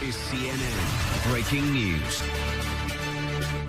is CNN Breaking News.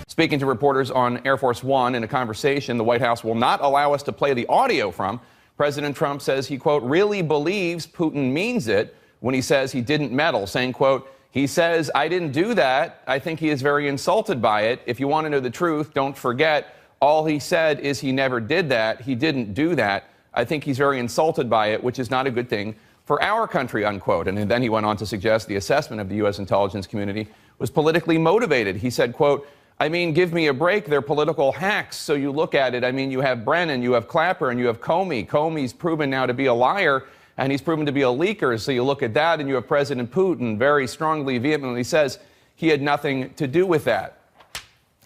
Speaking to reporters on Air Force One in a conversation the White House will not allow us to play the audio from, President Trump says he, quote, really believes Putin means it when he says he didn't meddle, saying, quote, he says, I didn't do that. I think he is very insulted by it. If you want to know the truth, don't forget, all he said is he never did that. He didn't do that. I think he's very insulted by it, which is not a good thing for our country, unquote. And then he went on to suggest the assessment of the U.S. intelligence community was politically motivated. He said, quote, I mean, give me a break. They're political hacks. So you look at it. I mean, you have Brennan, you have Clapper, and you have Comey. Comey's proven now to be a liar, and he's proven to be a leaker. So you look at that, and you have President Putin very strongly, vehemently says he had nothing to do with that.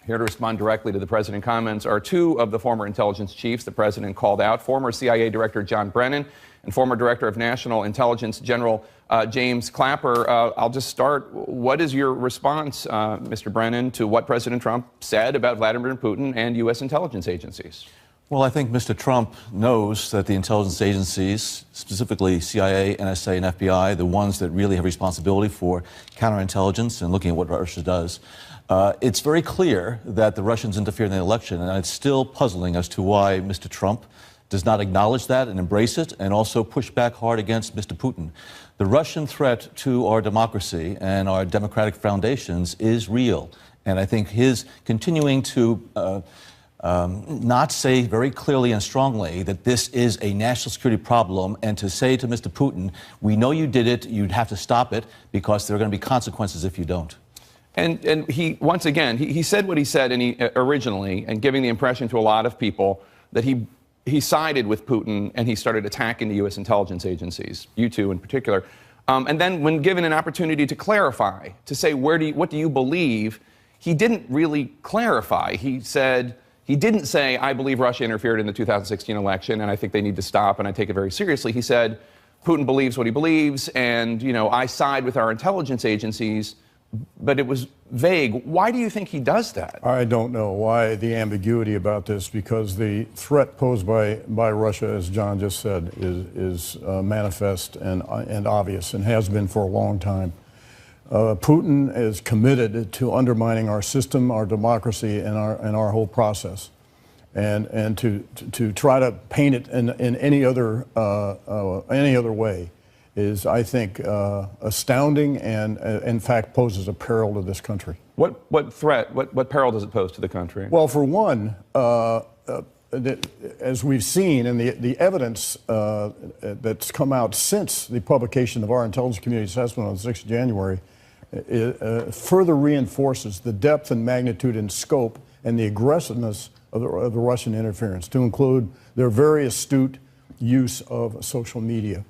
Here to respond directly to the president's comments are two of the former intelligence chiefs the president called out, former CIA Director John Brennan and former Director of National Intelligence General James Clapper. I'll just start. What is your response, Mr. Brennan, to what President Trump said about Vladimir Putin and U.S. intelligence agencies? Well, I think Mr. Trump knows that the intelligence agencies, specifically CIA, NSA, and FBI, the ones that really have responsibility for counterintelligence and looking at what Russia does, it's very clear that the Russians interfered in the election, and it's still puzzling as to why Mr. Trump does not acknowledge that and embrace it, and also push back hard against Mr. Putin. The Russian threat to our democracy and our democratic foundations is real, and I think his continuing to not say very clearly and strongly that this is a national security problem, and to say to Mr. Putin, we know you did it, you'd have to stop it, because there are going to be consequences if you don't. And he, once again, he said what he said originally, and giving the impression to a lot of people that he sided with Putin and he started attacking the U.S. intelligence agencies, you two in particular. And then when given an opportunity to clarify, to say, what do you believe, he didn't really clarify. He said, he didn't say, I believe Russia interfered in the 2016 election and I think they need to stop and I take it very seriously. He said, Putin believes what he believes and, you know, I side with our intelligence agencies. But it was vague. Why do you think he does that? I don't know why the ambiguity about this, because the threat posed by Russia, as John just said, is manifest and obvious and has been for a long time. Putin is committed to undermining our system, our democracy, and our whole process. And to try to paint it in any other way is, I think, astounding and, in fact, poses a peril to this country. What threat, what peril does it pose to the country? Well, for one, as we've seen, and the evidence that's come out since the publication of our intelligence community assessment on the 6th of January further reinforces the depth and magnitude and scope and the aggressiveness of the Russian interference, to include their very astute use of social media.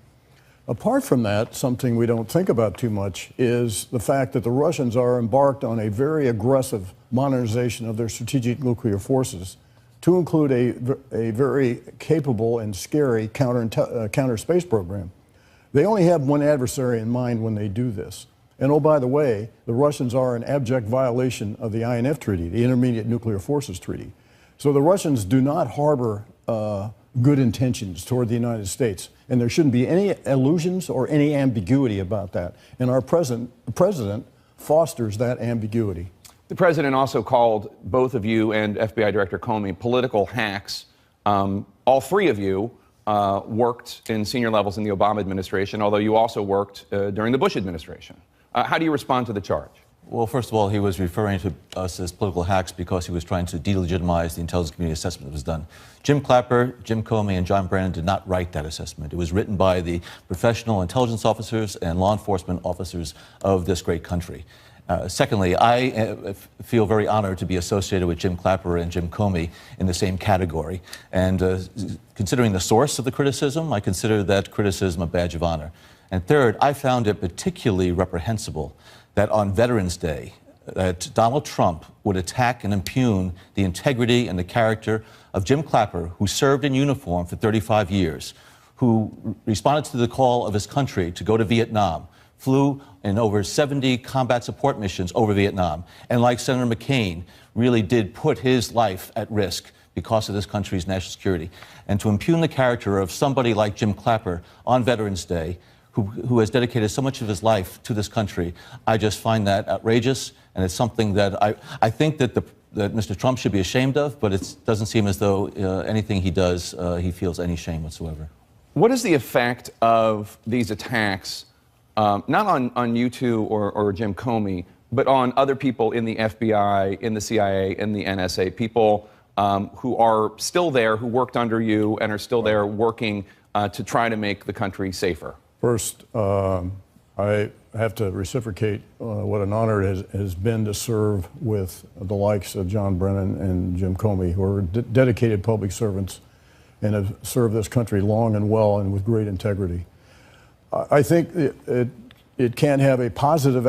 Apart from that, something we don't think about too much is the fact that the Russians are embarked on a very aggressive modernization of their strategic nuclear forces, to include a very capable and scary counter space program. They only have one adversary in mind when they do this. And oh, by the way, the Russians are in abject violation of the INF Treaty, the Intermediate Nuclear Forces Treaty. So the Russians do not harbor good intentions toward the United States. And there shouldn't be any illusions or any ambiguity about that. And our president fosters that ambiguity. The president also called both of you and FBI Director Comey political hacks. All three of you worked in senior levels in the Obama administration, although you also worked during the Bush administration. How do you respond to the charge? Well, first of all, he was referring to us as political hacks because he was trying to delegitimize the intelligence community assessment that was done. Jim Clapper, Jim Comey, and John Brennan did not write that assessment. It was written by the professional intelligence officers and law enforcement officers of this great country. Secondly, I feel very honored to be associated with Jim Clapper and Jim Comey in the same category. And considering the source of the criticism, I consider that criticism a badge of honor. And third, I found it particularly reprehensible that on Veterans Day, that Donald Trump would attack and impugn the integrity and the character of Jim Clapper, who served in uniform for 35 years, who responded to the call of his country to go to Vietnam, flew in over 70 combat support missions over Vietnam, and like Senator McCain, really did put his life at risk because of this country's national security. And to impugn the character of somebody like Jim Clapper on Veterans Day, who has dedicated so much of his life to this country. I just find that outrageous, and it's something that I think that Mr. Trump should be ashamed of, but it doesn't seem as though anything he does, he feels any shame whatsoever. What is the effect of these attacks, not on you two or Jim Comey, but on other people in the FBI, in the CIA, in the NSA, people who are still there, who worked under you and are still there working to try to make the country safer? First, I have to reciprocate what an honor it has been to serve with the likes of John Brennan and Jim Comey, who are dedicated public servants and have served this country long and well and with great integrity. I think it cannot have a positive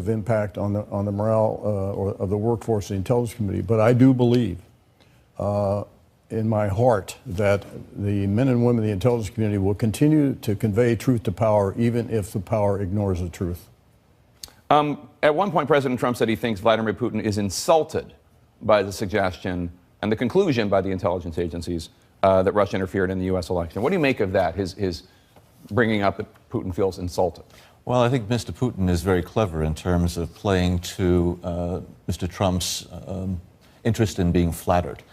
impact on the morale of the workforce of the Intelligence Committee, but I do believe in my heart that the men and women of the intelligence community will continue to convey truth to power, even if the power ignores the truth. At one point, President Trump said he thinks Vladimir Putin is insulted by the suggestion and the conclusion by the intelligence agencies that Russia interfered in the U.S. election. What do you make of that, his bringing up that Putin feels insulted? Well, I think Mr. Putin is very clever in terms of playing to Mr. Trump's interest in being flattered.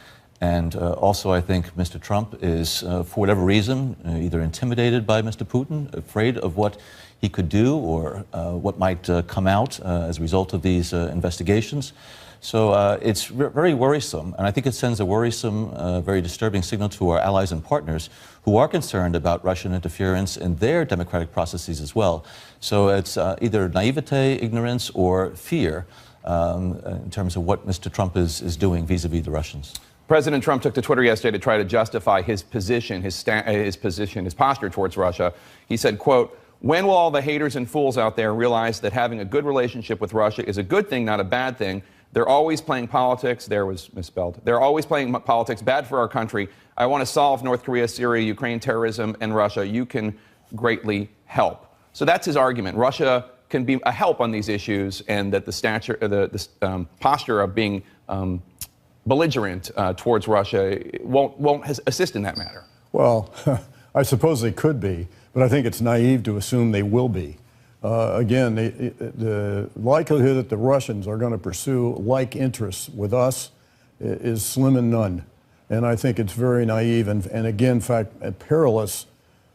And also, I think Mr. Trump is, for whatever reason, either intimidated by Mr. Putin, afraid of what he could do or what might come out as a result of these investigations. So it's very worrisome, and I think it sends a worrisome, very disturbing signal to our allies and partners who are concerned about Russian interference in their democratic processes as well. So it's either naivete, ignorance, or fear in terms of what Mr. Trump is doing vis-a-vis the Russians. President Trump took to Twitter yesterday to try to justify his position, his posture towards Russia. He said, quote, "When will all the haters and fools out there realize that having a good relationship with Russia is a good thing, not a bad thing? They're always playing politics." There was misspelled. "They're always playing politics, bad for our country. I want to solve North Korea, Syria, Ukraine, terrorism, and Russia. You can greatly help." So that's his argument. Russia can be a help on these issues, and that the posture of being belligerent towards Russia won't assist in that matter. Well, I suppose they could be, but I think it's naive to assume they will be. Again, the likelihood that the Russians are going to pursue like interests with us is slim and none. And I think it's very naive and again, in fact, perilous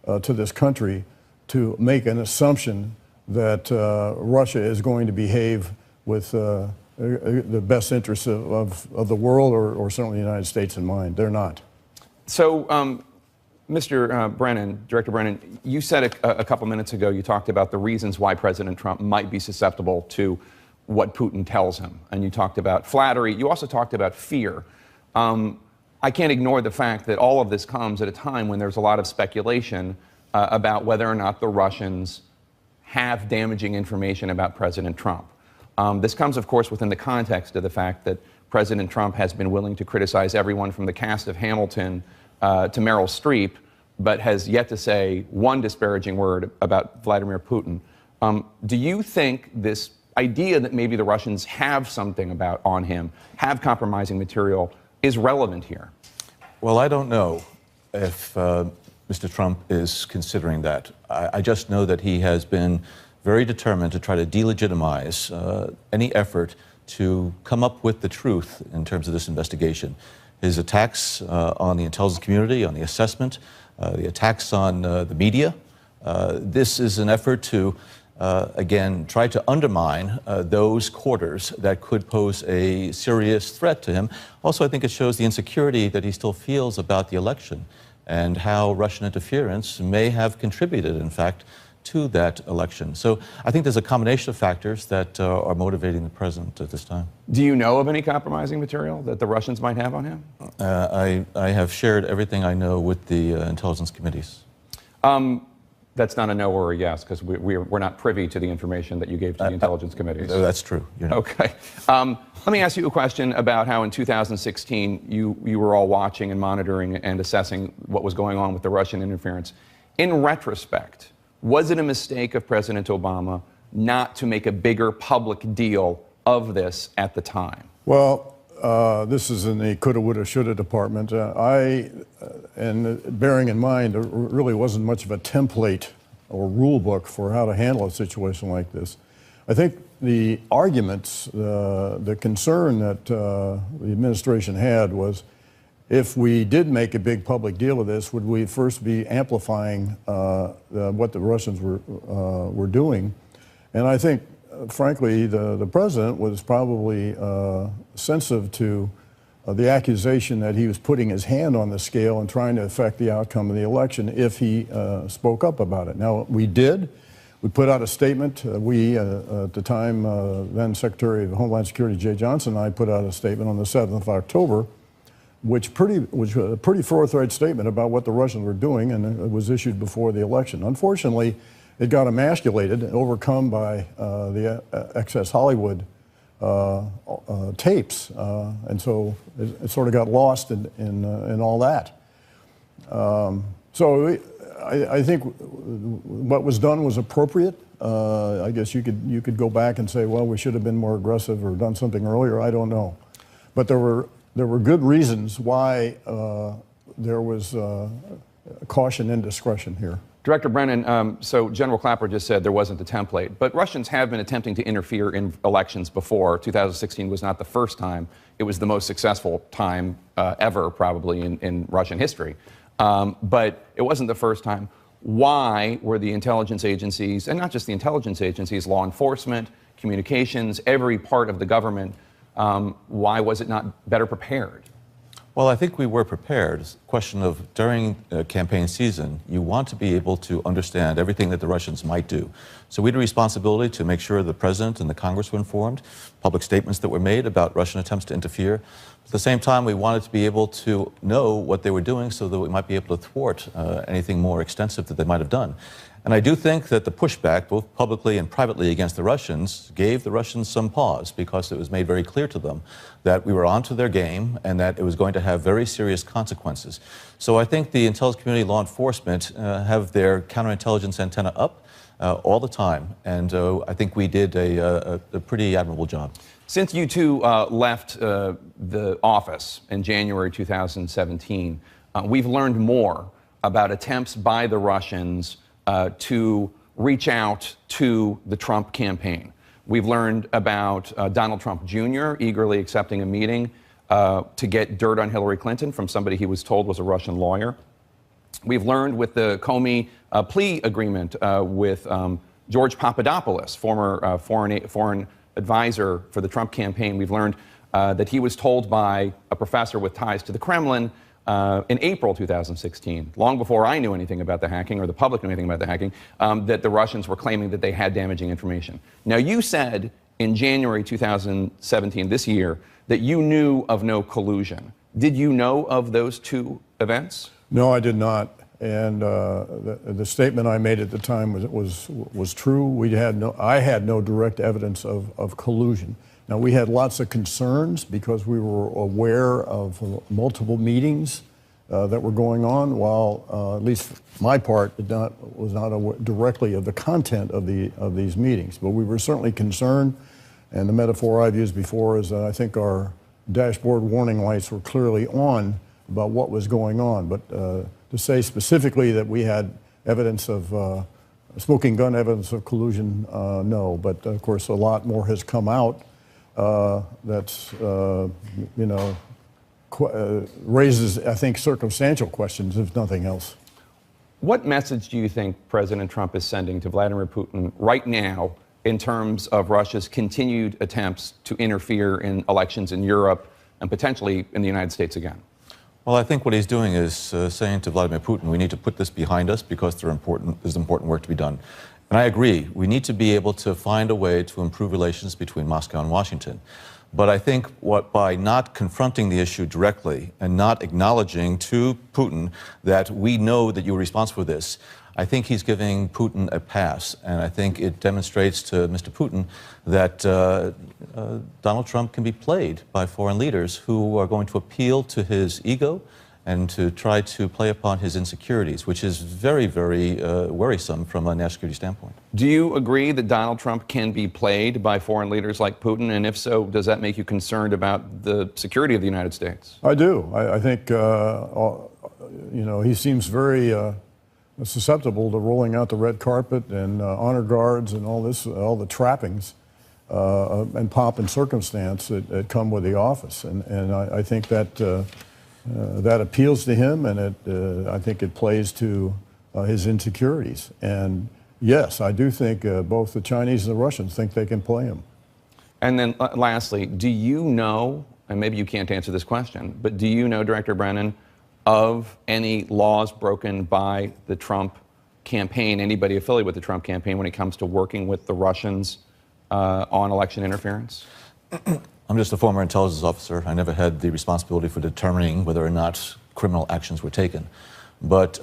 to this country to make an assumption that Russia is going to behave with the best interests of the world or certainly the United States in mind. They're not. So, Mr. Brennan, Director Brennan, you said a couple minutes ago, you talked about the reasons why President Trump might be susceptible to what Putin tells him. And you talked about flattery. You also talked about fear. I can't ignore the fact that all of this comes at a time when there's a lot of speculation about whether or not the Russians have damaging information about President Trump. This comes, of course, within the context of the fact that President Trump has been willing to criticize everyone from the cast of Hamilton to Meryl Streep, but has yet to say one disparaging word about Vladimir Putin. Do you think this idea that maybe the Russians have something on him, have compromising material, is relevant here? Well, I don't know if Mr. Trump is considering that. I just know that he has been very determined to try to delegitimize any effort to come up with the truth in terms of this investigation. His attacks on the intelligence community, on the assessment, the attacks on the media, this is an effort to, again, try to undermine those quarters that could pose a serious threat to him. Also, I think it shows the insecurity that he still feels about the election and how Russian interference may have contributed, in fact, to that election. So I think there's a combination of factors that are motivating the president at this time. Do you know of any compromising material that the Russians might have on him? I have shared everything I know with the intelligence committees. That's not a no or a yes, because we're not privy to the information that you gave to the intelligence committees. That's true. Okay. Let me ask you a question about how in 2016 you were all watching and monitoring and assessing what was going on with the Russian interference. In retrospect, was it a mistake of President Obama not to make a bigger public deal of this at the time? Well, this is in the coulda, woulda, shoulda department. And bearing in mind, there really wasn't much of a template or rule book for how to handle a situation like this. I think the arguments, the concern that the administration had was, if we did make a big public deal of this, would we first be amplifying what the Russians were doing? And I think, frankly, the president was probably sensitive to the accusation that he was putting his hand on the scale and trying to affect the outcome of the election if he spoke up about it. Now, we did. We put out a statement. At the time, then Secretary of Homeland Security Jay Johnson and I put out a statement on the 7th of October, which was a pretty forthright statement about what the Russians were doing, and it was issued before the election. Unfortunately, it got emasculated and overcome by the excess Hollywood tapes, and so it sort of got lost in all that. So I think what was done was appropriate. I guess you could go back and say, well, we should have been more aggressive or done something earlier. I don't know, but there were good reasons why there was caution and discretion here. Director Brennan, so General Clapper just said there wasn't a template, but Russians have been attempting to interfere in elections before. 2016 was not the first time. It was the most successful time ever, probably, in Russian history. But it wasn't the first time. Why were the intelligence agencies, and not just the intelligence agencies, law enforcement, communications, every part of the government, why was it not better prepared? Well, I think we were prepared. It's a question of, during campaign season, you want to be able to understand everything that the Russians might do. So we had a responsibility to make sure the President and the Congress were informed, public statements that were made about Russian attempts to interfere. At the same time, we wanted to be able to know what they were doing so that we might be able to thwart anything more extensive that they might have done. And I do think that the pushback, both publicly and privately, against the Russians gave the Russians some pause, because it was made very clear to them that we were onto their game and that it was going to have very serious consequences. So I think the intelligence community, law enforcement, have their counterintelligence antenna up all the time, and I think we did a pretty admirable job. Since you two left the office in January 2017, we've learned more about attempts by the Russians to reach out to the Trump campaign. We've learned about Donald Trump Jr. eagerly accepting a meeting to get dirt on Hillary Clinton from somebody he was told was a Russian lawyer. We've learned with the Comey plea agreement with George Papadopoulos, former foreign advisor for the Trump campaign, we've learned that he was told by a professor with ties to the Kremlin in April 2016, long before I knew anything about the hacking or the public knew anything about the hacking, that the Russians were claiming that they had damaging information. Now, you said in January 2017, this year, that you knew of no collusion. Did you know of those two events? No, I did not. And the statement I made at the time was true. I had no direct evidence of collusion. Now, we had lots of concerns because we were aware of multiple meetings that were going on, while at least my part was not aware directly of the content of these meetings. But we were certainly concerned, and the metaphor I've used before is that I think our dashboard warning lights were clearly on about what was going on. But to say specifically that we had evidence of smoking gun evidence of collusion, no. But of course, a lot more has come out. That's, raises, I think, circumstantial questions, if nothing else. What message do you think President Trump is sending to Vladimir Putin right now in terms of Russia's continued attempts to interfere in elections in Europe and potentially in the United States again? Well, I think what he's doing is saying to Vladimir Putin, we need to put this behind us because there's important work to be done. And I agree, we need to be able to find a way to improve relations between Moscow and Washington. But I think by not confronting the issue directly and not acknowledging to Putin that we know that you're responsible for this, I think he's giving Putin a pass. And I think it demonstrates to Mr. Putin that Donald Trump can be played by foreign leaders who are going to appeal to his ego and to try to play upon his insecurities, which is very, very worrisome from a national security standpoint. Do you agree that Donald Trump can be played by foreign leaders like Putin? And if so, does that make you concerned about the security of the United States? I do. I think, he seems very susceptible to rolling out the red carpet and honor guards and all this, all the trappings and pomp and circumstance that come with the office. And I think that that appeals to him, and I think it plays to his insecurities. And yes, I do think both the Chinese and the Russians think they can play him. And then lastly, do you know, and maybe you can't answer this question, but do you know, Director Brennan, of any laws broken by the Trump campaign, anybody affiliated with the Trump campaign, when it comes to working with the Russians on election interference? I'm just a former intelligence officer. I never had the responsibility for determining whether or not criminal actions were taken. But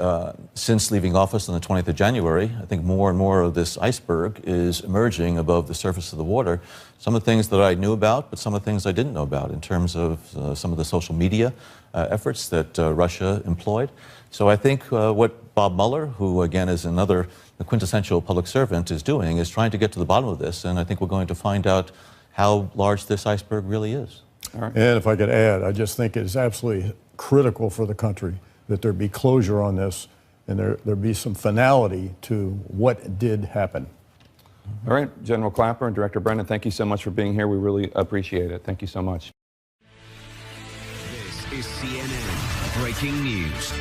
since leaving office on the 20th of January, I think more and more of this iceberg is emerging above the surface of the water. Some of the things that I knew about, but some of the things I didn't know about in terms of some of the social media efforts that Russia employed. So I think what Bob Mueller, who again is another quintessential public servant, is doing is trying to get to the bottom of this. And I think we're going to find out how large this iceberg really is. All right. And if I could add, I just think it is absolutely critical for the country that there be closure on this and there be some finality to what did happen. All right, General Clapper and Director Brennan, thank you so much for being here. We really appreciate it. Thank you so much. This is CNN Breaking News.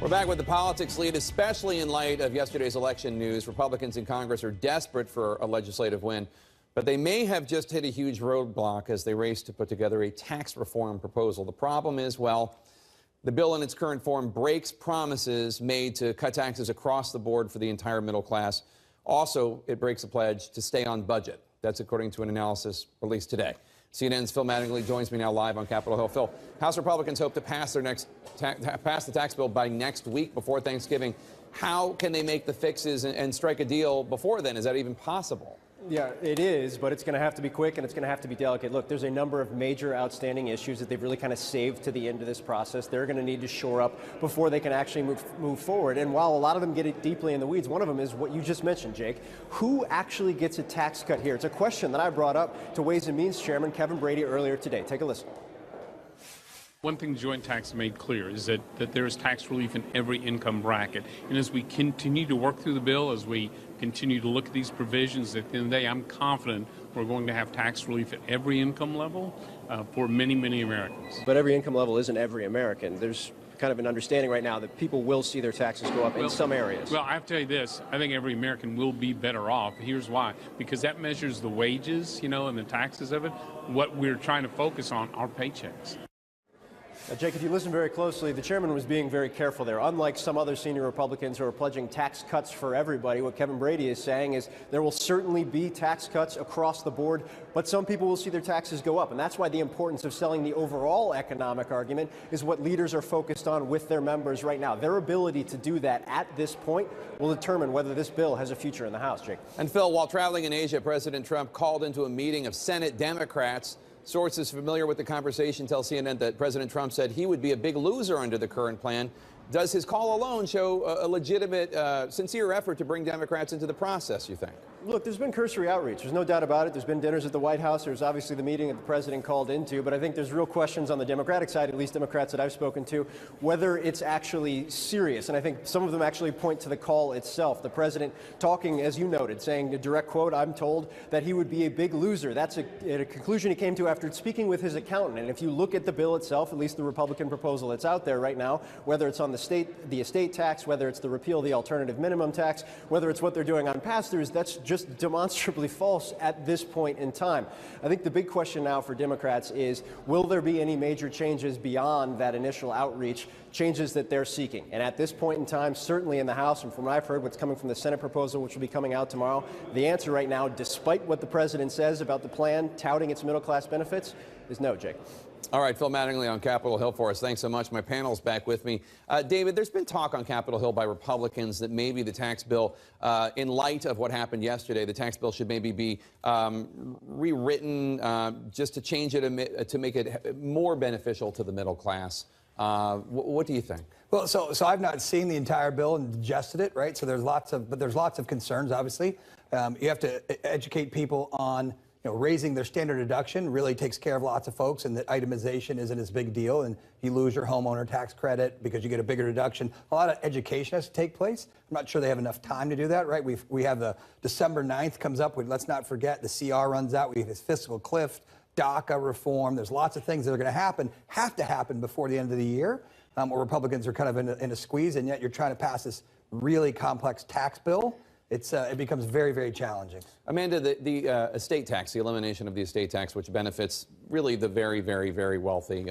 We're back with the politics lead, especially in light of yesterday's election news. Republicans in Congress are desperate for a legislative win, but they may have just hit a huge roadblock as they race to put together a tax reform proposal. The problem is, well, the bill in its current form breaks promises made to cut taxes across the board for the entire middle class. Also, it breaks a pledge to stay on budget. That's according to an analysis released today. CNN's Phil Mattingly joins me now live on Capitol Hill. Phil, House Republicans hope to pass pass the tax bill by next week before Thanksgiving. How can they make the fixes and strike a deal before then? Is that even possible? Yeah, it is, but it's going to have to be quick and it's going to have to be delicate. Look, there's a number of major outstanding issues that they've really kind of saved to the end of this process. They're going to need to shore up before they can actually move forward. And while a lot of them get it deeply in the weeds, one of them is what you just mentioned, Jake. Who actually gets a tax cut here? It's a question that I brought up to Ways and Means Chairman Kevin Brady earlier today. Take a listen. One thing Joint Tax made clear is that there is tax relief in every income bracket. And as we continue to work through the bill, as we continue to look at these provisions, at the end of the day, I'm confident we're going to have tax relief at every income level for many, many Americans. But every income level isn't every American. There's kind of an understanding right now that people will see their taxes go up in some areas. Well, I have to tell you this. I think every American will be better off. Here's why. Because that measures the wages, and the taxes of it. What we're trying to focus on are paychecks. Now, Jake, if you listen very closely, the chairman was being very careful there. Unlike some other senior Republicans who are pledging tax cuts for everybody, what Kevin Brady is saying is there will certainly be tax cuts across the board, but some people will see their taxes go up. And that's why the importance of selling the overall economic argument is what leaders are focused on with their members right now. Their ability to do that at this point will determine whether this bill has a future in the House, Jake. And Phil, while traveling in Asia, President Trump called into a meeting of Senate Democrats. Sources familiar with the conversation tell CNN that President Trump said he would be a big loser under the current plan. Does his call alone show a legitimate, sincere effort to bring Democrats into the process, you think? Look, there's been cursory outreach. There's no doubt about it. There's been dinners at the White House. There's obviously the meeting that the president called into. But I think there's real questions on the Democratic side, at least Democrats that I've spoken to, whether it's actually serious. And I think some of them actually point to the call itself. The president talking, as you noted, saying, a direct quote, I'm told that he would be a big loser. That's a conclusion he came to after speaking with his accountant. And if you look at the bill itself, at least the Republican proposal that's out there right now, whether it's on the estate tax, whether it's the repeal of the alternative minimum tax, whether it's what they're doing on pass-throughs, that's just demonstrably false at this point in time. I think the big question now for Democrats is, will there be any major changes beyond that initial outreach, changes that they're seeking? And at this point in time, certainly in the House, and from what I've heard, what's coming from the Senate proposal, which will be coming out tomorrow, the answer right now, despite what the president says about the plan, touting its middle-class benefits, is no, Jake. All right, Phil Mattingly on Capitol Hill for us. Thanks so much. My panel's back with me. David, there's been talk on Capitol Hill by Republicans that maybe the tax bill, in light of what happened yesterday, the tax bill should maybe be rewritten just to change it, to make it more beneficial to the middle class. What do you think? Well, so I've not seen the entire bill and digested it, right? So there's lots of concerns, obviously. You have to educate people on raising their standard deduction really takes care of lots of folks, and that itemization isn't as big a deal, and you lose your homeowner tax credit because you get a bigger deduction. A lot of education has to take place. I'm not sure they have enough time to do that, right? We have the December 9th comes up. Let's not forget the CR runs out. We have this fiscal cliff, DACA reform. There's lots of things that are going to have to happen before the end of the year, where Republicans are kind of in a squeeze, and yet you're trying to pass this really complex tax bill. It becomes very, very challenging. Amanda, the estate tax, the elimination of the estate tax, which benefits really the very, very, very wealthy,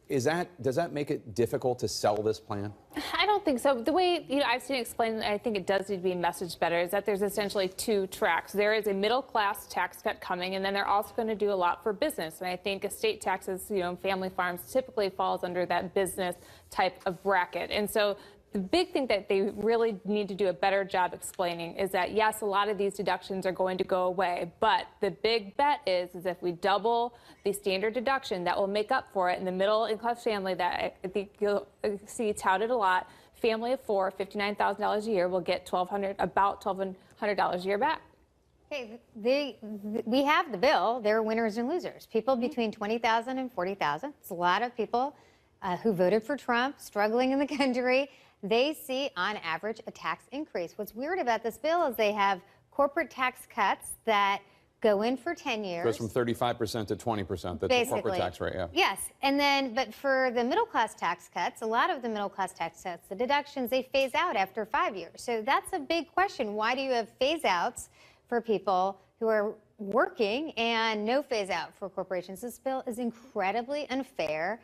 does that make it difficult to sell this plan? I don't think so. The way I've seen it explained, and I think it does need to be messaged better, is that there's essentially two tracks. There is a middle-class tax cut coming, and then they're also going to do a lot for business. And I think estate taxes, family farms typically falls under that business type of bracket. And so the big thing that they really need to do a better job explaining is that, yes, a lot of these deductions are going to go away, but the big bet is if we double the standard deduction, that will make up for it. In the middle-income family that I think you'll see touted a lot, family of four, $59,000 a year, will get about $1,200 a year back. Okay, we have the bill. There are winners and losers. People between $20,000 and $40,000. It's a lot of people who voted for Trump, struggling in the country. They see, on average, a tax increase. What's weird about this bill is they have corporate tax cuts that go in for 10 years. Goes from 35% to 20%. That's the corporate tax rate, yeah. Yes, and then, but for the middle-class tax cuts, a lot of the middle-class tax cuts, the deductions, they phase out after 5 years. So that's a big question. Why do you have phase-outs for people who are working and no phase-out for corporations? This bill is incredibly unfair,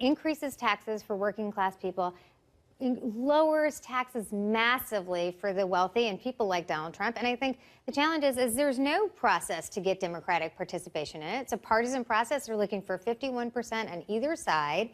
increases taxes for working-class people, lowers taxes massively for the wealthy and people like Donald Trump. And I think the challenge is there's no process to get Democratic participation in it. It's a partisan process. They're looking for 51% on either side.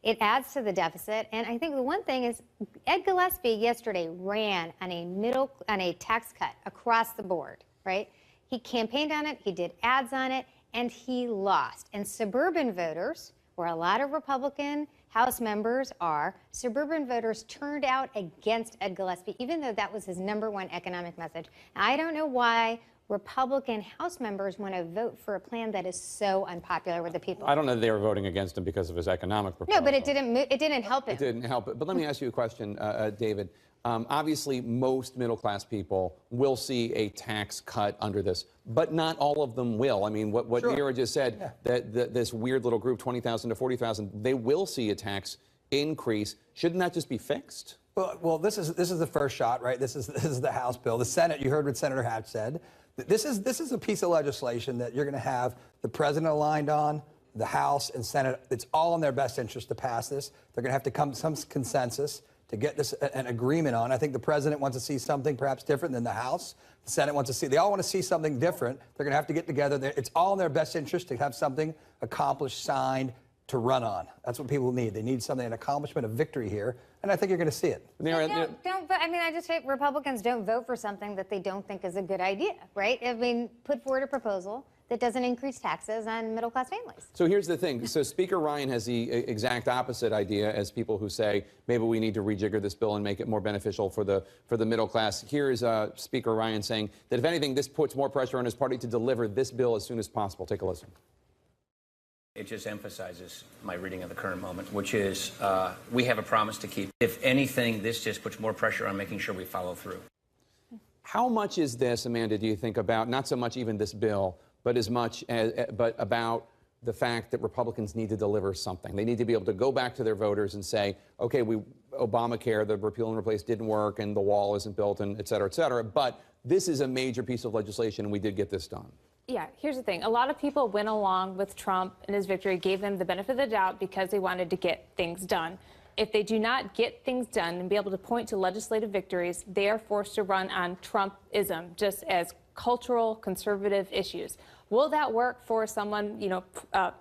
It adds to the deficit. And I think the one thing is Ed Gillespie yesterday ran on a tax cut across the board, right? He campaigned on it, he did ads on it, and he lost. And suburban voters, where a lot of Republican House members are, suburban voters turned out against Ed Gillespie, even though that was his #1 economic message. And I don't know why Republican House members want to vote for a plan that is so unpopular with the people. I don't know that they were voting against him because of his economic proposal. No, but it didn't help him. It didn't help it. But let me ask you a question, David. Obviously, most middle-class people will see a tax cut under this, but not all of them will. I mean, what Sure. Mira just said, Yeah. that this weird little group, 20,000 to 40,000, they will see a tax increase. Shouldn't that just be fixed? Well, this is the first shot, right? This is the House bill. The Senate, you heard what Senator Hatch said. This is a piece of legislation that you're going to have the president aligned on, the House and Senate. It's all in their best interest to pass this. They're going to have to come to some consensus to get this an agreement on. I think the president wants to see something perhaps different than the House. The Senate wants to see, they all want to see something different. They're going to have to get together. It's all in their best interest to have something accomplished, signed, to run on. That's what people need. They need something, an accomplishment, a victory here, and I think you're going to see it. I just say Republicans don't vote for something that they don't think is a good idea, right? I mean, put forward a proposal that doesn't increase taxes on middle-class families. So here's the thing. So Speaker Ryan has the exact opposite idea as people who say maybe we need to rejigger this bill and make it more beneficial for the middle class. Here is Speaker Ryan saying that if anything, this puts more pressure on his party to deliver this bill as soon as possible. Take a listen. It just emphasizes my reading of the current moment, which is we have a promise to keep. If anything, this just puts more pressure on making sure we follow through. How much is this, Amanda, do you think about, not so much even this bill, but as much as, but about the fact that Republicans need to deliver something? They need to be able to go back to their voters and say, okay, Obamacare, the repeal and replace didn't work and the wall isn't built and et cetera, but this is a major piece of legislation and we did get this done. Yeah, here's the thing. A lot of people went along with Trump and his victory, gave them the benefit of the doubt because they wanted to get things done. If they do not get things done and be able to point to legislative victories, they are forced to run on Trumpism, just as cultural conservative issues. Will that work for someone,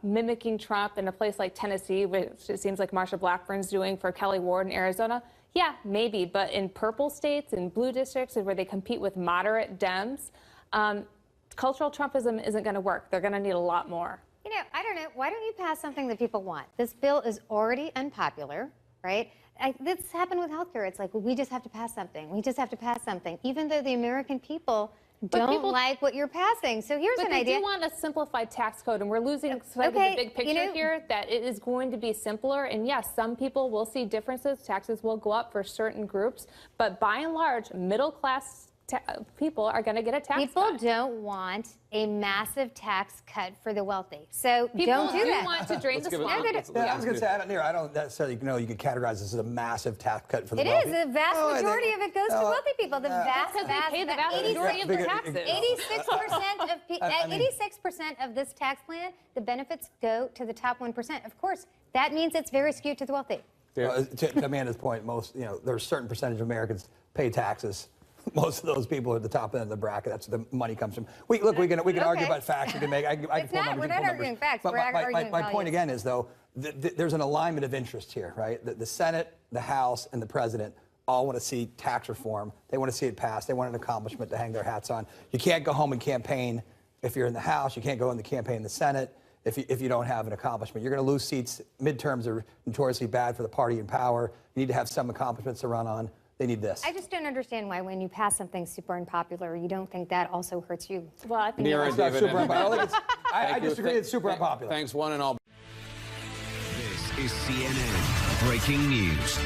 mimicking Trump in a place like Tennessee, which it seems like Marsha Blackburn's doing for Kelly Ward in Arizona? Yeah, maybe. But in purple states and blue districts where they compete with moderate Dems, cultural Trumpism isn't going to work. They're going to need a lot more. I don't know. Why don't you pass something that people want? This bill is already unpopular, right? This happened with healthcare. It's like, well, we just have to pass something. We just have to pass something. Even though the American people don't like what you're passing. So here's an idea. But they do want a simplified tax code, and we're losing sight of the big picture here, that it is going to be simpler. And yes, some people will see differences. Taxes will go up for certain groups. But by and large, middle-class people are going to get a tax cut. People don't want a massive tax cut for the wealthy. So don't do that. People want to drain the swamp. I was going to say, I don't necessarily know you could categorize this as a massive tax cut for the wealthy. It is. The vast majority of it goes to wealthy people. The vast majority of the taxes. 86% of this tax plan, the benefits go to the top 1%. Of course, that means it's very skewed to the wealthy. To Amanda's point, there's a certain percentage of Americans pay taxes. Most of those people are at the top end of the bracket. That's where the money comes from. We can argue about facts. We can make. I can pull numbers. We're not arguing facts. But we're arguing my point again is, though, there's an alignment of interest here, right? The Senate, the House, and the President all want to see tax reform. They want to see it passed. They want an accomplishment to hang their hats on. You can't go home and campaign if you're in the House. You can't go in the campaign in the Senate if you don't have an accomplishment. You're going to lose seats. Midterms are notoriously bad for the party in power. You need to have some accomplishments to run on. They need this. I just don't understand why when you pass something super unpopular, you don't think that also hurts you. Well, I think Neera, David, super unpopular. I disagree. It's super unpopular. Thanks, one and all. This is CNN Breaking News.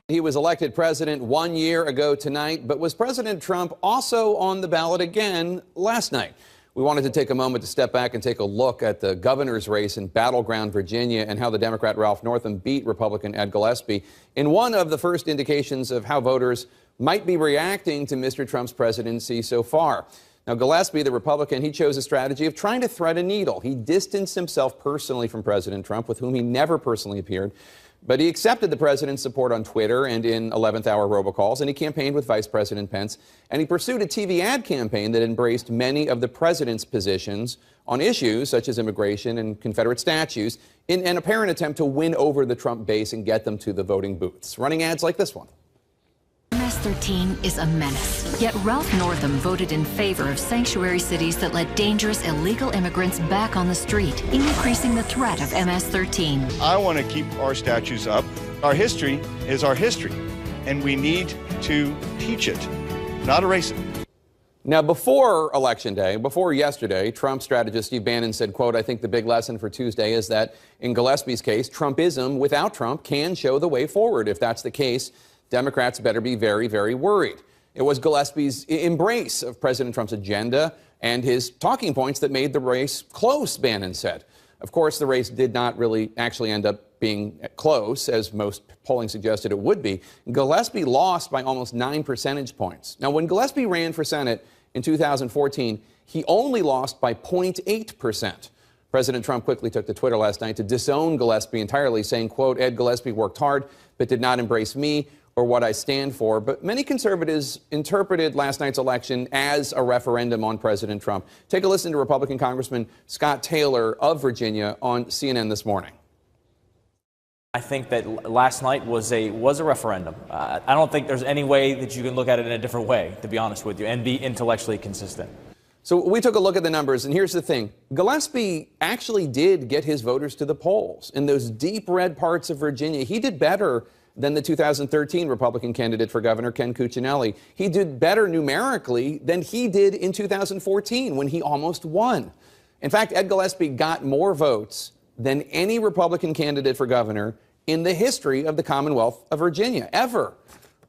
He was elected president 1 year ago tonight, but was President Trump also on the ballot again last night? We wanted to take a moment to step back and take a look at the governor's race in battleground Virginia and how the Democrat Ralph Northam beat Republican Ed Gillespie in one of the first indications of how voters might be reacting to Mr. Trump's presidency so far. Now, Gillespie, the Republican, he chose a strategy of trying to thread a needle. He distanced himself personally from President Trump, with whom he never personally appeared. But he accepted the president's support on Twitter and in 11th hour robocalls, and he campaigned with Vice President Pence, and he pursued a TV ad campaign that embraced many of the president's positions on issues such as immigration and Confederate statues in an apparent attempt to win over the Trump base and get them to the voting booths, running ads like this one. MS-13 is a menace, yet Ralph Northam voted in favor of sanctuary cities that let dangerous illegal immigrants back on the street, increasing the threat of MS-13. I want to keep our statues up. Our history is our history, and we need to teach it, not erase it. Now, before Election Day, before yesterday, Trump strategist Steve Bannon said, quote, "I think the big lesson for Tuesday is that in Gillespie's case, Trumpism without Trump can show the way forward. If that's the case, Democrats better be very, very worried." It was Gillespie's embrace of President Trump's agenda and his talking points that made the race close, Bannon said. Of course, the race did not really actually end up being close, as most polling suggested it would be. Gillespie lost by almost 9 percentage points. Now, when Gillespie ran for Senate in 2014, he only lost by 0.8%. President Trump quickly took to Twitter last night to disown Gillespie entirely, saying, quote, "Ed Gillespie worked hard, but did not embrace me or what I stand for." But many conservatives interpreted last night's election as a referendum on President Trump. Take a listen to Republican Congressman Scott Taylor of Virginia on CNN this morning. I think that last night was a referendum. I don't think there's any way that you can look at it in a different way, to be honest with you, and be intellectually consistent. So we took a look at the numbers, and here's the thing. Gillespie actually did get his voters to the polls. In those deep red parts of Virginia, he did better than the 2013 Republican candidate for governor, Ken Cuccinelli. He did better numerically than he did in 2014 when he almost won. In fact, Ed Gillespie got more votes than any Republican candidate for governor in the history of the Commonwealth of Virginia, ever.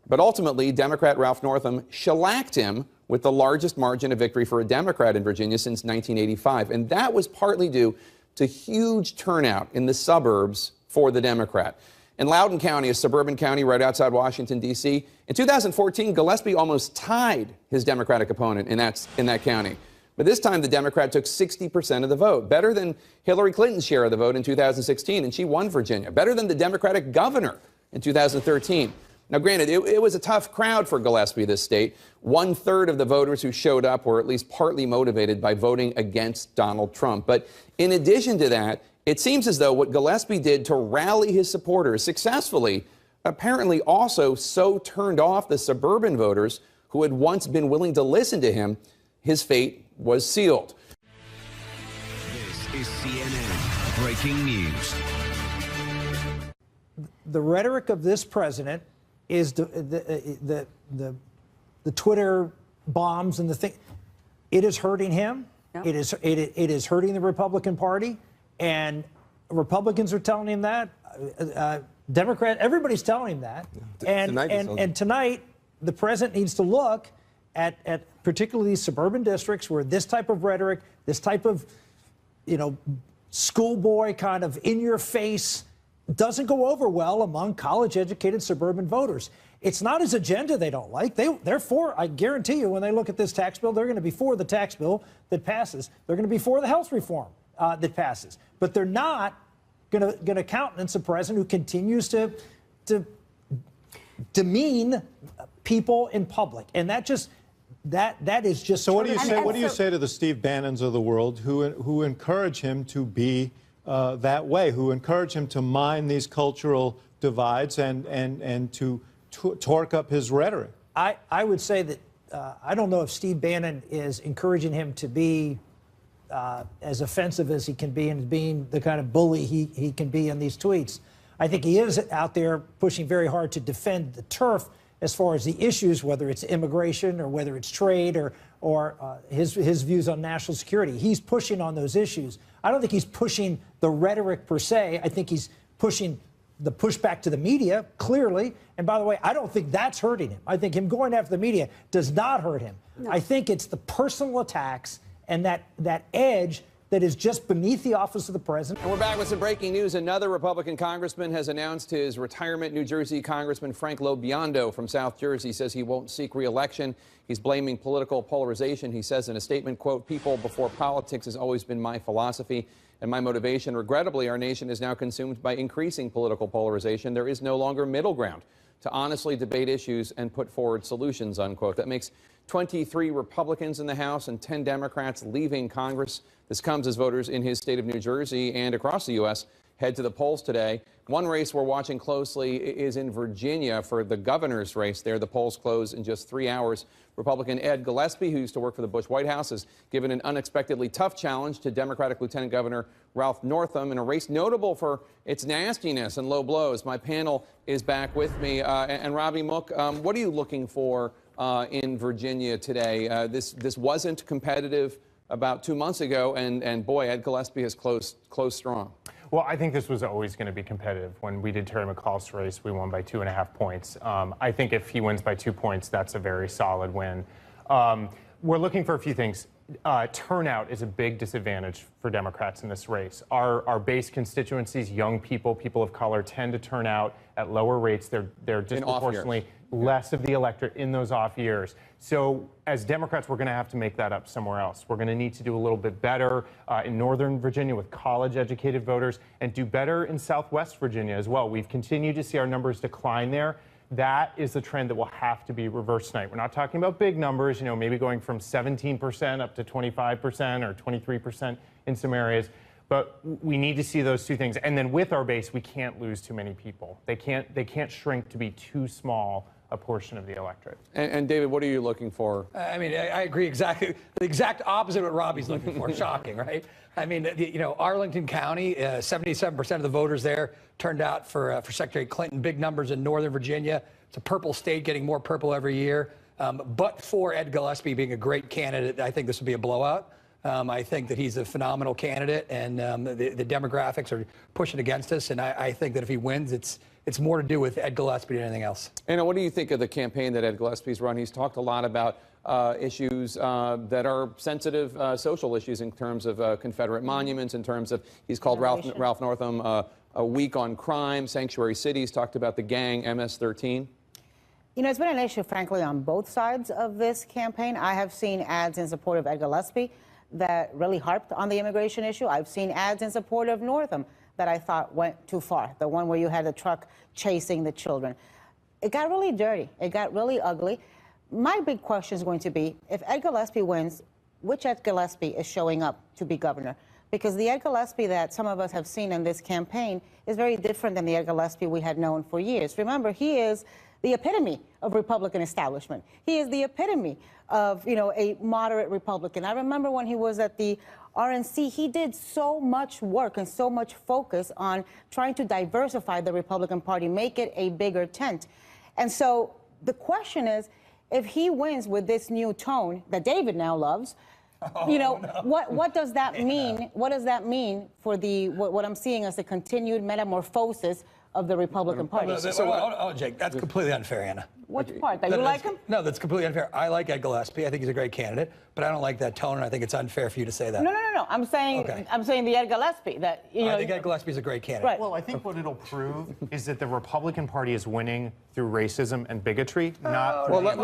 But ultimately, Democrat Ralph Northam shellacked him with the largest margin of victory for a Democrat in Virginia since 1985. And that was partly due to huge turnout in the suburbs for the Democrat. In Loudoun County, a suburban county right outside Washington, D.C., in 2014, Gillespie almost tied his Democratic opponent in that county. But this time, the Democrat took 60% of the vote, better than Hillary Clinton's share of the vote in 2016, and she won Virginia, better than the Democratic governor in 2013. Now, granted, it was a tough crowd for Gillespie, this state. 1/3 of the voters who showed up were at least partly motivated by voting against Donald Trump. But in addition to that, it seems as though what Gillespie did to rally his supporters successfully apparently also so turned off the suburban voters who had once been willing to listen to him, his fate was sealed. This is CNN Breaking News. The rhetoric of this president is the Twitter bombs and the thing. It is hurting him. Yep. It is hurting the Republican Party, and Republicans are telling him that. Democrat, everybody's telling him that. And tonight, the president needs to look at particularly these suburban districts where this type of rhetoric, this type of, schoolboy kind of in-your-face doesn't go over well among college-educated suburban voters. It's not his agenda they don't like. They're for, I guarantee you, when they look at this tax bill, they're going to be for the tax bill that passes. They're going to be for the health reform that passes. But they're not going to countenance a president who continues to demean people in public. And that is just. So what do you say? What do you say to the Steve Bannons of the world who encourage him to be that way, who encourage him to mine these cultural divides and to torque up his rhetoric? I would say that I don't know if Steve Bannon is encouraging him to be as offensive as he can be and being the kind of bully he can be in these tweets. I think he is out there pushing very hard to defend the turf as far as the issues, whether it's immigration or whether it's trade or his views on national security. He's pushing on those issues. I don't think he's pushing the rhetoric per se. I think he's pushing the pushback to the media, clearly. And by the way, I don't think that's hurting him. I think him going after the media does not hurt him. No. I think it's the personal attacks and that edge that is just beneath the office of the president. And we're back with some breaking news. Another Republican congressman has announced his retirement. New Jersey Congressman Frank Lobiondo from South Jersey says he won't seek re-election. He's blaming political polarization. He says in a statement, quote, "People before politics has always been my philosophy and my motivation. Regrettably, our nation is now consumed by increasing political polarization. There is no longer middle ground to honestly debate issues and put forward solutions," unquote. That makes 23 Republicans in the House and 10 Democrats leaving Congress. This comes as voters in his state of New Jersey and across the U.S. head to the polls today. One race we're watching closely is in Virginia for the governor's race there. The polls close in just 3 hours. Republican Ed Gillespie, who used to work for the Bush White House, has given an unexpectedly tough challenge to Democratic Lieutenant Governor Ralph Northam in a race notable for its nastiness and low blows. My panel is back with me. And Robbie Mook, what are you looking for in Virginia today? This wasn't competitive about 2 months ago, and boy, Ed Gillespie has closed strong. Well, I think this was always going to be competitive. When we did Terry McAuliffe's race, we won by 2.5 points. I think if he wins by 2 points, that's a very solid win. We're looking for a few things. Turnout is a big disadvantage for Democrats in this race. Our base constituencies, young people, people of color, tend to turn out at lower rates. They're disproportionately less of the electorate in those off years. So as Democrats, we're going to have to make that up somewhere else. We're going to need to do a little bit better in Northern Virginia with college-educated voters and do better in Southwest Virginia as well. We've continued to see our numbers decline there. That is the trend that will have to be reversed tonight. We're not talking about big numbers, maybe going from 17% up to 25% or 23% in some areas. But we need to see those two things. And then with our base, we can't lose too many people. They can't shrink to be too small a portion of the electorate. And David, what are you looking for? I mean, I agree exactly. The exact opposite of what Robbie's looking for. Shocking, right? I mean, Arlington County, 77% of the voters there turned out for Secretary Clinton. Big numbers in Northern Virginia. It's a purple state, getting more purple every year. But for Ed Gillespie being a great candidate, I think this would be a blowout. I think that he's a phenomenal candidate, and the demographics are pushing against us. And I think that if he wins, it's more to do with Ed Gillespie than anything else. And what do you think of the campaign that Ed Gillespie's run? He's talked a lot about issues that are sensitive social issues in terms of Confederate monuments, in terms of, he's called Ralph Northam a week on crime, sanctuary cities, talked about the gang, MS-13. It's been an issue, frankly, on both sides of this campaign. I have seen ads in support of Ed Gillespie that really harped on the immigration issue. I've seen ads in support of Northam that I thought went too far, the one where you had the truck chasing the children. It got really dirty. It got really ugly. My big question is going to be, if Ed Gillespie wins, which Ed Gillespie is showing up to be governor? Because the Ed Gillespie that some of us have seen in this campaign is very different than the Ed Gillespie we had known for years. Remember, he is the epitome of Republican establishment. He is the epitome of, a moderate Republican. I remember when he was at the RNC, he did so much work and so much focus on trying to diversify the Republican Party, make it a bigger tent. And so the question is, if he wins with this new tone that David now loves, what does that mean? What does that mean for what I'm seeing as the continued metamorphosis of the Republican Party? Jake, that's completely unfair, Anna. Which part? That you like him? No, that's completely unfair. I like Ed Gillespie. I think he's a great candidate, but I don't like that tone, and I think it's unfair for you to say that. No. I'm saying the Ed Gillespie. I think Ed Gillespie is a great candidate. Right. Well, I think what it'll prove is that the Republican Party is winning through racism and bigotry, not. Well, I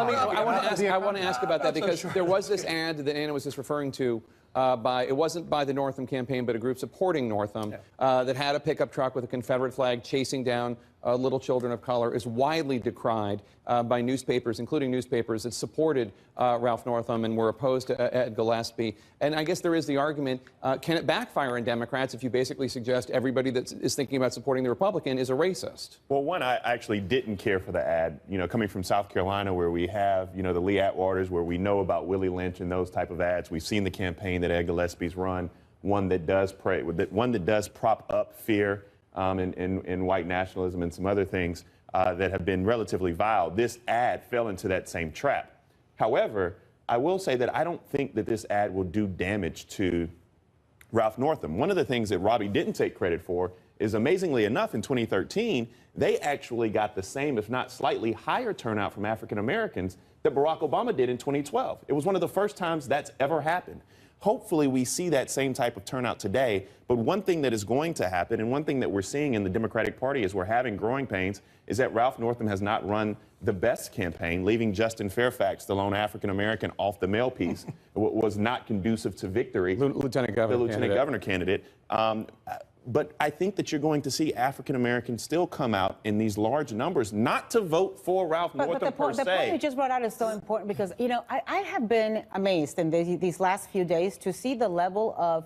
want to ask about that because there was this ad that Anna was just referring to. It wasn't by the Northam campaign, but a group supporting Northam that had a pickup truck with a Confederate flag chasing down little children of color, is widely decried by newspapers, including newspapers that supported Ralph Northam and were opposed to Ed Gillespie. And I guess there is the argument, can it backfire on Democrats if you basically suggest everybody that is thinking about supporting the Republican is a racist? Well, one, I actually didn't care for the ad. Coming from South Carolina, where we have, the Lee Atwaters, where we know about Willie Lynch and those type of ads. We've seen the campaign that Ed Gillespie's run, one that does prop up fear and white nationalism and some other things that have been relatively vile. This ad fell into that same trap. However, I will say that I don't think that this ad will do damage to Ralph Northam. One of the things that Robbie didn't take credit for is, amazingly enough, in 2013, they actually got the same, if not slightly higher turnout from African Americans that Barack Obama did in 2012. It was one of the first times that's ever happened. Hopefully we see that same type of turnout today, but one thing that is going to happen, and one thing that we're seeing in the Democratic Party as we're having growing pains, is that Ralph Northam has not run the best campaign, leaving Justin Fairfax, the lone African-American, off the mail piece, was not conducive to victory. Lieutenant Governor candidate. But I think that you're going to see African-Americans still come out in these large numbers, not to vote for Ralph Northam per se. The point you just brought out is so important because, I have been amazed in these last few days to see the level of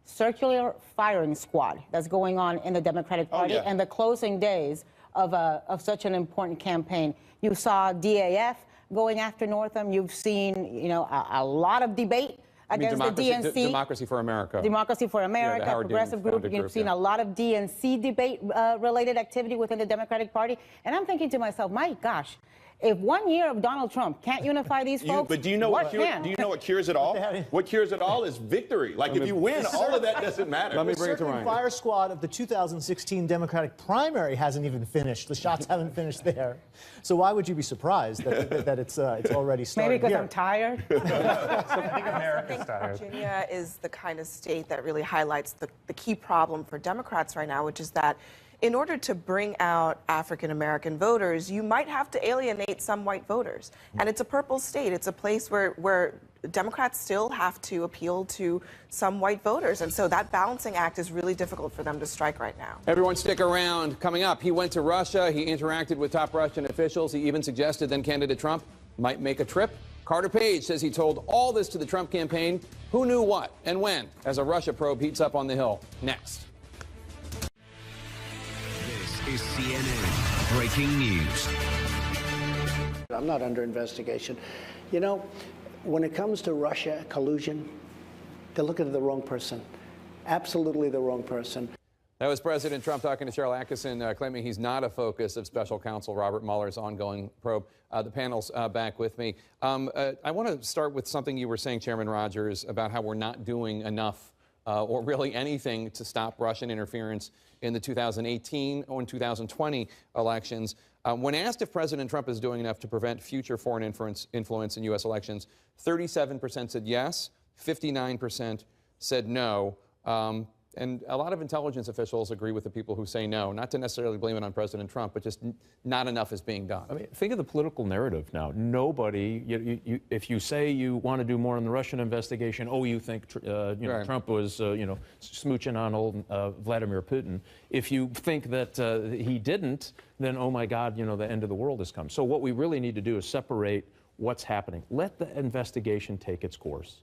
circular firing squad that's going on in the Democratic Party and the closing days of such an important campaign. You saw DAF going after Northam. You've seen, a lot of debate against the DNC. Democracy for America. Democracy for America, progressive group. You've seen a lot of DNC debate-related activity within the Democratic Party. And I'm thinking to myself, my gosh, if 1 year of Donald Trump can't unify these folks, but do you know what cures it all? What cures it all is victory. Like, if you win, all of that doesn't matter. Let me bring it to Ryan. The fire squad of the 2016 Democratic primary hasn't even finished. The shots haven't finished there. So why would you be surprised that it's already started? Maybe because I'm tired. I think Virginia is the kind of state that really highlights the key problem for Democrats right now, which is that in order to bring out African-American voters, you might have to alienate some white voters. And it's a purple state. It's a place where Democrats still have to appeal to some white voters. And so that balancing act is really difficult for them to strike right now. Everyone stick around. Coming up, he went to Russia. He interacted with top Russian officials. He even suggested then candidate Trump might make a trip. Carter Page says he told all this to the Trump campaign. Who knew what and when? As a Russia probe heats up on the Hill. Next. Is CNN breaking news. I'm not under investigation. When it comes to Russia collusion, they're looking at the wrong person. Absolutely the wrong person. That was President Trump talking to Cheryl Atkinson, claiming he's not a focus of special counsel Robert Mueller's ongoing probe. The panel's back with me. I want to start with something you were saying, Chairman Rogers, about how we're not doing enough or really anything to stop Russian interference in the 2018 or 2020 elections. When asked if President Trump is doing enough to prevent future foreign influence in U.S. elections, 37% said yes, 59% said no. And a lot of intelligence officials agree with the people who say no, not to necessarily blame it on President Trump, but just not enough is being done. I mean, think of the political narrative now. Nobody, if you say you want to do more in the Russian investigation, you think right. Trump was smooching on old Vladimir Putin. If you think that he didn't, then oh my God, the end of the world has come. So what we really need to do is separate what's happening. Let the investigation take its course.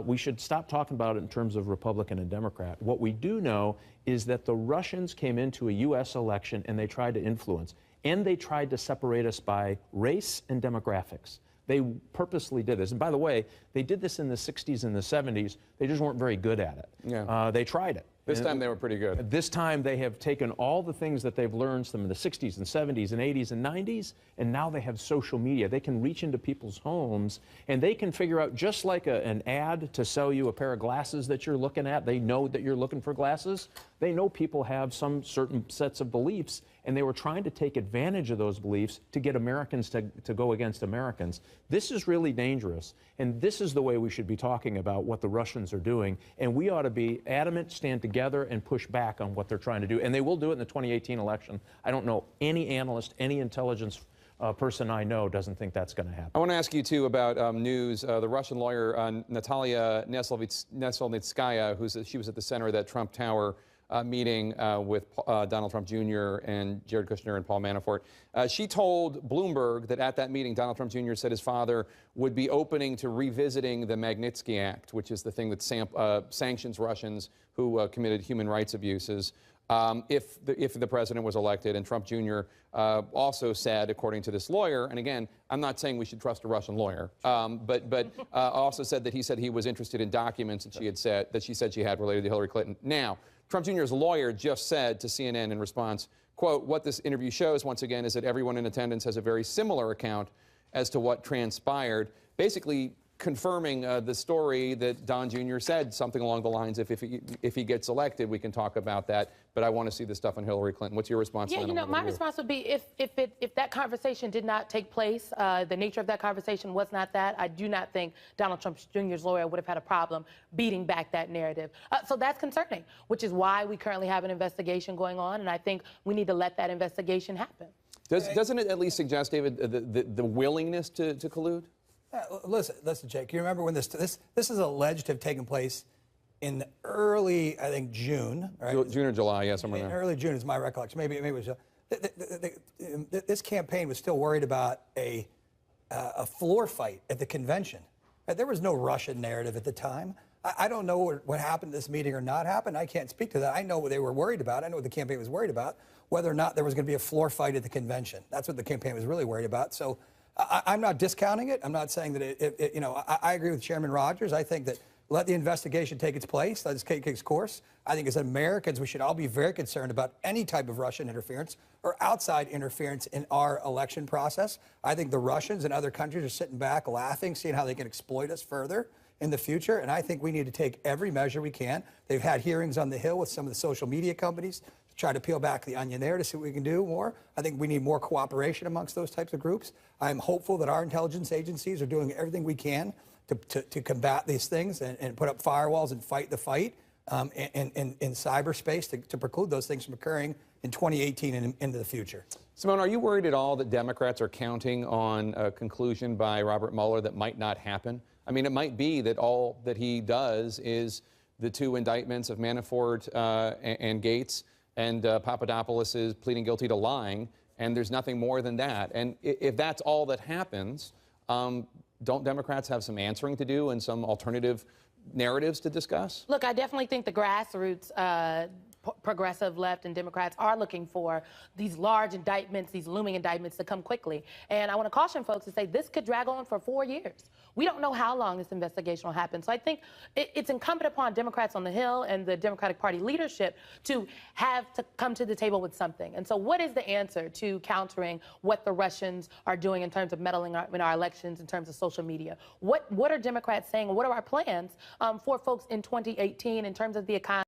We should stop talking about it in terms of Republican and Democrat. What we do know is that the Russians came into a U.S. election and they tried to influence, and they tried to separate us by race and demographics. They purposely did this. And by the way, they did this in the 60s and the 70s. They just weren't very good at it. Yeah. They tried it. This time they were pretty good. This time they have taken all the things that they've learned from the 60s and 70s and 80s and 90s, and now they have social media. They can reach into people's homes, and they can figure out, just like an ad to sell you a pair of glasses that you're looking at, they know that you're looking for glasses. They know people have some certain sets of beliefs, and they were trying to take advantage of those beliefs to get Americans to go against Americans. This is really dangerous, and this is the way we should be talking about what the Russians are doing, and we ought to be adamant, stand together, and push back on what they're trying to do, and they will do it in the 2018 election. I don't know any analyst, any intelligence person I know doesn't think that's going to happen. I want to ask you, too, about news. The Russian lawyer Natalia Neselnitskaya, she was at the center of that Trump Tower meeting with Donald Trump Jr. and Jared Kushner and Paul Manafort. She told Bloomberg that at that meeting, Donald Trump Jr. said his father would be opening to revisiting the Magnitsky Act, which is the thing that sanctions Russians who committed human rights abuses. If the president was elected. And Trump Jr. Also said, according to this lawyer, and again, I'm not saying we should trust a Russian lawyer, but also said that he was interested in documents that she said she had related to Hillary Clinton. Now, Trump Jr.'s lawyer just said to CNN in response, quote, "What this interview shows, once again, is that everyone in attendance has a very similar account as to what transpired," basically confirming the story that Don Jr. said, something along the lines of, if he gets elected, we can talk about that, but I want to see the stuff on Hillary Clinton. What's your response? Yeah, my response would be if that conversation did not take place, the nature of that conversation was not that, I do not think Donald Trump Jr.'s lawyer would have had a problem beating back that narrative. So that's concerning, which is why we currently have an investigation going on, and I think we need to let that investigation happen. Doesn't it at least suggest, David, the willingness to collude? Listen, Jake. You remember when this is alleged to have taken place in early, I think, June, right? June or July, yeah, somewhere there. Early June is my recollection. Maybe it was. This campaign was still worried about a floor fight at the convention. Right? There was no Russian narrative at the time. I don't know what happened at this meeting or not happened. I can't speak to that. I know what they were worried about. I know what the campaign was worried about, whether or not there was going to be a floor fight at the convention. That's what the campaign was really worried about. So I'm not discounting it. I'm not saying that I agree with Chairman Rogers. I think that let the investigation take its place, let it take its course. I think as Americans, we should all be very concerned about any type of Russian interference or outside interference in our election process. I think the Russians and other countries are sitting back laughing, seeing how they can exploit us further in the future, and I think we need to take every measure we can. They've had hearings on the Hill with some of the social media companies to try to peel back the onion there to see what we can do more. I think we need more cooperation amongst those types of groups. I'm hopeful that our intelligence agencies are doing everything we can to combat these things and put up firewalls and fight the fight in cyberspace to preclude those things from occurring in 2018 and into the future. Simone, are you worried at all that Democrats are counting on a conclusion by Robert Mueller that might not happen? I mean, it might be that all that he does is the two indictments of Manafort and Gates, and Papadopoulos is pleading guilty to lying, and there's nothing more than that. And if that's all that happens, don't Democrats have some answering to do and some alternative narratives to discuss? Look, I definitely think the grassroots progressive left and Democrats are looking for these large indictments, these looming indictments to come quickly. And I want to caution folks to say this could drag on for 4 years. We don't know how long this investigation will happen. So I think it's incumbent upon Democrats on the Hill and the Democratic Party leadership to have to come to the table with something. And so what is the answer to countering what the Russians are doing in terms of meddling in our elections, in terms of social media? What are Democrats saying? What are our plans for folks in 2018 in terms of the economy?